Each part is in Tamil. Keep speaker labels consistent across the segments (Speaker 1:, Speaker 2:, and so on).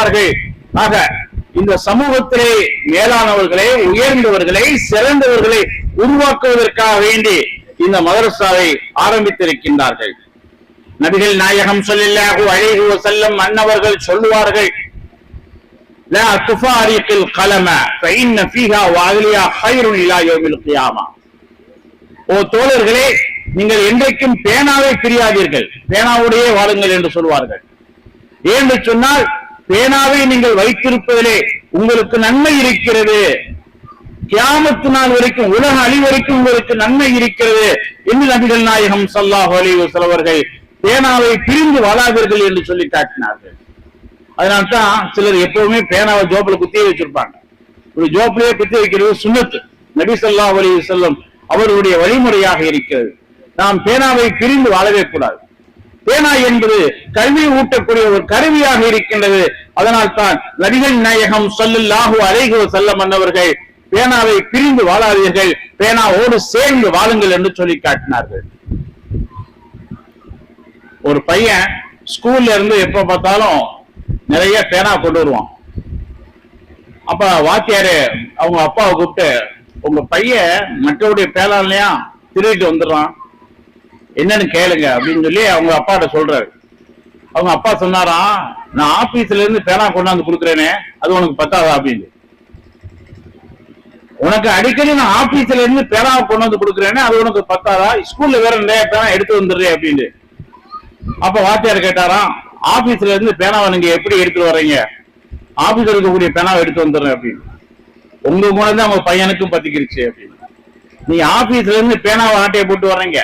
Speaker 1: இருக்கிறார்கள். ஆக இந்த சமூகத்திலே மேலானவர்களை, உயர்ந்தவர்களை, சிறந்தவர்களை உருவாக்குவதற்காக வேண்டி இந்த மதரசாவை ஆரம்பித்திருக்கின்றார்கள். நபிகள் நாயகம் ஸல்லல்லாஹு அலைஹி வஸல்லம் அன்னவர்கள் சொல்லுவார்கள், லா துஃபாரிகில் கலம ஃபஇன்ன ஃபீஹா வஅலியா கைருன் இலா யௌமில் கியாமா. ஓ தோழர்களே, நீங்கள் என்றைக்கும் பேனாவை பிரியாதீர்கள், பேனாவுடைய வாழுங்கள் என்று சொல்வார்கள். ஏன்னு சொன்னால் பேனாவை நீங்கள் வைத்திருப்பதிலே உங்களுக்கு நன்மை இருக்கிறது, கியாமத்து நாள் வரைக்கும், உலக அழிவரைக்கும் உங்களுக்கு நன்மை இருக்கிறது என்று நபிகள் நாயகம் ஸல்லல்லாஹு அலைஹி வஸல்லம் அவர்கள் பேனாவை பிரிந்து வாழாதீர்கள் என்று சொல்லி காட்டினார்கள். அதனால்தான் சிலர் எப்பவுமே பேனாவை ஜோப்ல குத்தி வச்சிருப்பாங்க. ஒரு ஜோப்லயே குத்தி வைக்கிறது சுன்னத். நபி ஸல்லல்லாஹு அலைஹி வஸல்லம் அவருடைய வழிமுறையாக இருக்கிறது. நாம் பேனாவை பிரிந்து வாழவே கூடாது. பேனா என்பது கல்வி ஊட்டக்கூடிய ஒரு கருவியாக இருக்கின்றது. அதனால் தான் நபிகள் நாயகம் ஸல்லல்லாஹு அலைஹி வஸல்லம் அன்னவர்கள் பேனாவை பிரிந்து வாழாதீர்கள், பேனாவோடு சேர்ந்து வாழுங்கள் என்று சொல்லி காட்டினார்கள். ஒரு பையன் ஸ்கூல்ல இருந்து எப்ப பார்த்தாலும் நிறைய பேனா கொண்டு வருவான். அப்ப வாத்தியாரு அவங்க அப்பாவை கூப்பிட்டு, உங்க பையன் மற்றவருடைய பேனாலையா திருடிட்டு வந்துடுறான், என்னன்னு கேளுங்க அப்படின்னு சொல்லி அவங்க அப்பாட்ட சொல்றாரு. அவங்க அப்பா சொன்னாராம், நான் ஆபீஸ்ல இருந்து பேனா கொண்டாந்து கொடுக்குறேனே, அது உனக்கு பத்தாதா அப்படின்னு. உனக்கு அடிக்கடி நான் ஆபீஸ்ல இருந்து பேனாவை கொண்டு வந்து கொடுக்குறேனே, அது உனக்கு பத்தாதா, ஸ்கூல்ல வேற நிறைய பேனா எடுத்து வந்துடுறேன் அப்படின்னு. அப்ப வாத்தியார் கேட்டாராம், ஆபீஸ்ல இருந்து பேனாவை நீங்க எப்படி எடுத்துட்டு வர்றீங்க? ஆபீஸ்ல இருக்கக்கூடிய பேனாவை எடுத்து வந்துடுறேன் அப்படின்னு. உங்க குணம் தான் உங்க பையனுக்கும் பத்திக்கிருச்சு அப்படின்னு. நீங்க ஆபீஸ்ல இருந்து பேனாவை ஆட்டையை போட்டு வர்றீங்க,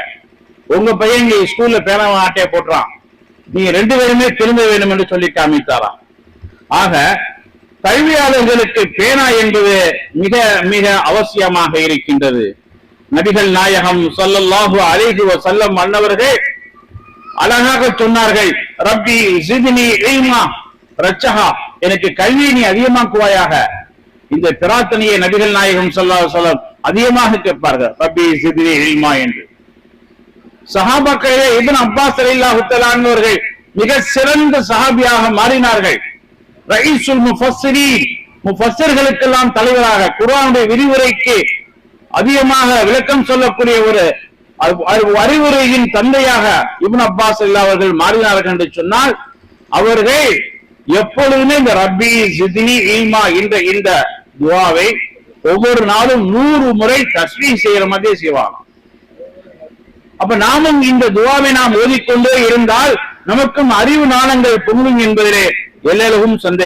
Speaker 1: உங்க பையன் இங்க ஸ்கூல்ல பேனாவை ஆட்டையை போட்டுறான், நீங்க ரெண்டு பேருமே திரும்ப வேண்டும் என்று சொல்லி காமித்தாராம். ஆக கல்வியாளர்களுக்கு பேனா என்பது மிக மிக அவசியமாக இருக்கின்றது. நபிகள் நாயகம் ஸல்லல்லாஹு அலைஹி வஸல்லம் அன்னவர்கள் அழகாக சொன்னார்கள், ரப்பி ஸித்னி இல்மா, ரச்சஹா, எனக்கு கல்வியை நீ அதிகமாக்குவாயாக. இந்த பிரார்த்தனையை நபிகள் நாயகம் ஸல்லல்லாஹு அலைஹி வஸல்லம் அதிகமாக கேட்பார்கள், ரப்பி ஸித்னி இல்மா என்று. சஹாபாக்களே இப்னு அப்பாஸ் ரலியல்லாஹு தஆலா அன்ஹுவர்கள் மிக சிறந்த சஹாபியாக மாறினார்கள். ரயீசுல் முஃபஸ்ஸிரீன், முஃபஸ்ஸிர்களுக்கெல்லாம் தலைவராக, குர்ஆனுடைய விரிவுரைக்கு அதிகமாக விளக்கம் சொல்லக்கூடிய ஒரு அறிவுரையின் தந்தையாக இப்னு அப்பாஸ் ரலியல்லாஹு அவர்கள் மாறினார்கள் என்று சொன்னால், அவர்கள் எப்பொழுதுமே இந்த ரப்பி ஸித்னி இல்மா என்ற இந்த துஆவை ஒவ்வொரு நாளும் 100 முறை தஸ்பீஹ் செய்யற மாதிரி செய்வாங்க. அப்ப நாமும் இந்த துஆவை நாம் ஓதிக்கொண்டே இருந்தால் நமக்கும் அறிவு நாணங்கள் பொங்கும் என்பதிலே எல்லளவும் சந்தேகம்